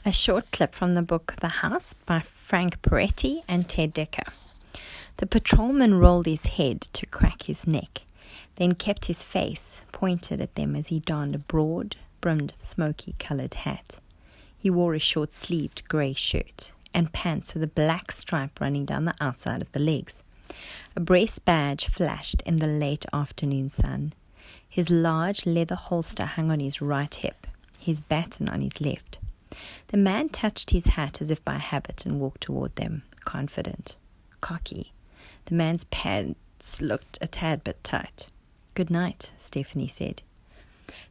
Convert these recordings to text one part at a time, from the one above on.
A short clip from the book The House by Frank Peretti and Ted Decker. The patrolman rolled his head to crack his neck, then kept his face pointed at them as he donned a broad-brimmed, smoky-coloured hat. He wore a short-sleeved grey shirt and pants with a black stripe running down the outside of the legs. A breast badge flashed in the late afternoon sun. His large leather holster hung on his right hip, his baton on his left. The man touched his hat as if by habit and walked toward them, confident, cocky. The man's pants looked a tad bit tight. "Good night," Stephanie said.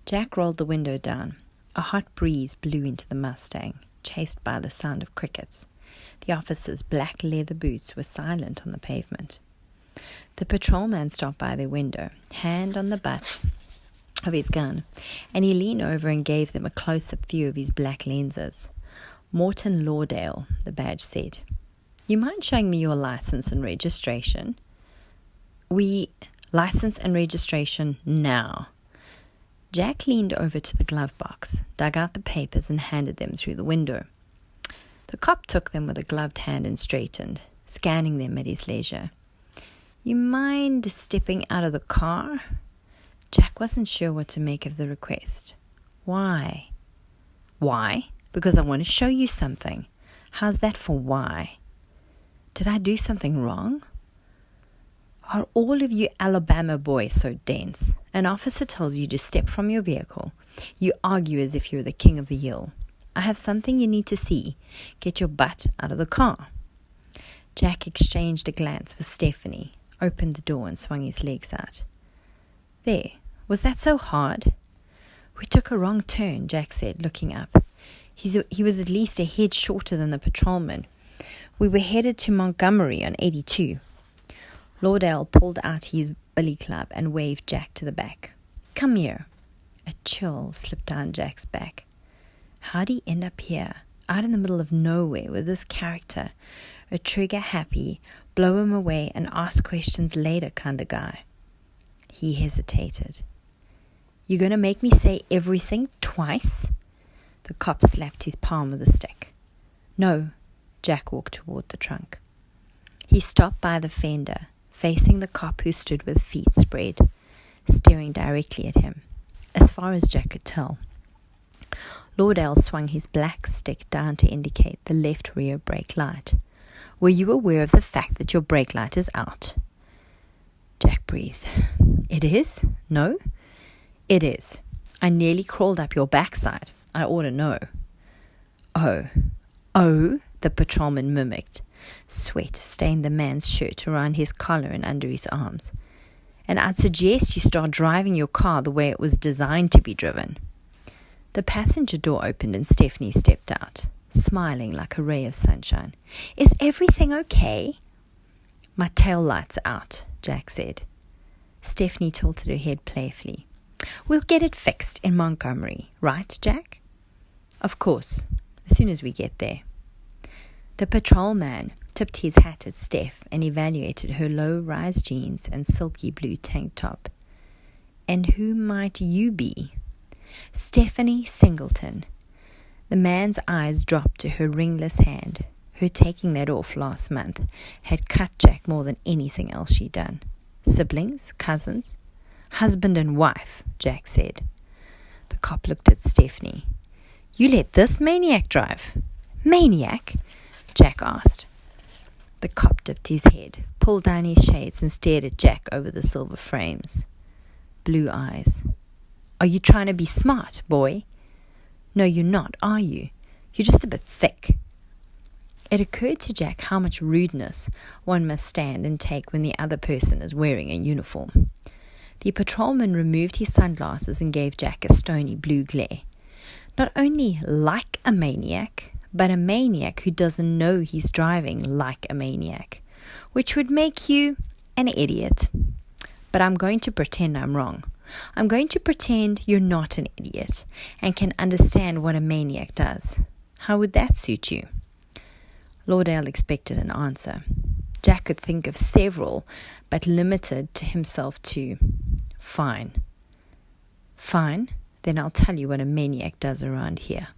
Jack rolled the window down. A hot breeze blew into the Mustang, chased by the sound of crickets. The officer's black leather boots were silent on the pavement. The patrolman stopped by their window, hand on the butt of his gun, and he leaned over and gave them a close-up view of his black lenses. "Morton Lauderdale," the badge said. "You mind showing me your license and registration?" License and registration now." Jack leaned over to the glove box, dug out the papers, and handed them through the window. The cop took them with a gloved hand and straightened, scanning them at his leisure. "You mind stepping out of the car?" Jack wasn't sure what to make of the request. "Why?" "Why? Because I want to show you something. How's that for why?" "Did I do something wrong?" "Are all of you Alabama boys so dense? An officer tells you to step from your vehicle. You argue as if you're the king of the hill. I have something you need to see. Get your butt out of the car." Jack exchanged a glance with Stephanie, opened the door and swung his legs out. "There. Was that so hard?" "We took a wrong turn," Jack said, looking up. He was at least a head shorter than the patrolman. "We were headed to Montgomery on 82. Lauderdale pulled out his billy club and waved Jack to the back. "Come here." A chill slipped down Jack's back. How'd he end up here, out in the middle of nowhere with this character, a trigger-happy, blow him away and ask questions later kind of guy? He hesitated. "You gonna make me say everything twice?" The cop slapped his palm with a stick. "No." Jack walked toward the trunk. He stopped by the fender, facing the cop who stood with feet spread, staring directly at him, as far as Jack could tell. Lauderdale swung his black stick down to indicate the left rear brake light. "Were you aware of the fact that your brake light is out?" Jack breathed. "It is? No?" "It is. I nearly crawled up your backside. I ought to know." Oh, the patrolman mimicked. Sweat stained the man's shirt around his collar and under his arms. "And I'd suggest you start driving your car the way it was designed to be driven." The passenger door opened and Stephanie stepped out, smiling like a ray of sunshine. "Is everything okay?" "My tail light's out," Jack said. Stephanie tilted her head playfully. "We'll get it fixed in Montgomery, right, Jack?" "Of course, as soon as we get there." The patrolman tipped his hat at Steph and evaluated her low-rise jeans and silky blue tank top. "And who might you be?" "Stephanie Singleton." The man's eyes dropped to her ringless hand. Her taking that off last month had cut Jack more than anything else she'd done. "Siblings? Cousins?" "Husband and wife," Jack said. The cop looked at Stephanie. "You let this maniac drive?" "Maniac?" Jack asked. The cop dipped his head, pulled down his shades, and stared at Jack over the silver frames. Blue eyes. "Are you trying to be smart, boy?" "No, you're not, are you? You're just a bit thick." It occurred to Jack how much rudeness one must stand and take when the other person is wearing a uniform. The patrolman removed his sunglasses and gave Jack a stony blue glare. Not only like a maniac, but a maniac who doesn't know he's driving like a maniac, which would make you an idiot. But I'm going to pretend I'm wrong. I'm going to pretend you're not an idiot and can understand what a maniac does. How would that suit you? Lauderdale expected an answer. Jack could think of several, but limited to himself to, "Fine." "Fine, then I'll tell you what a maniac does around here."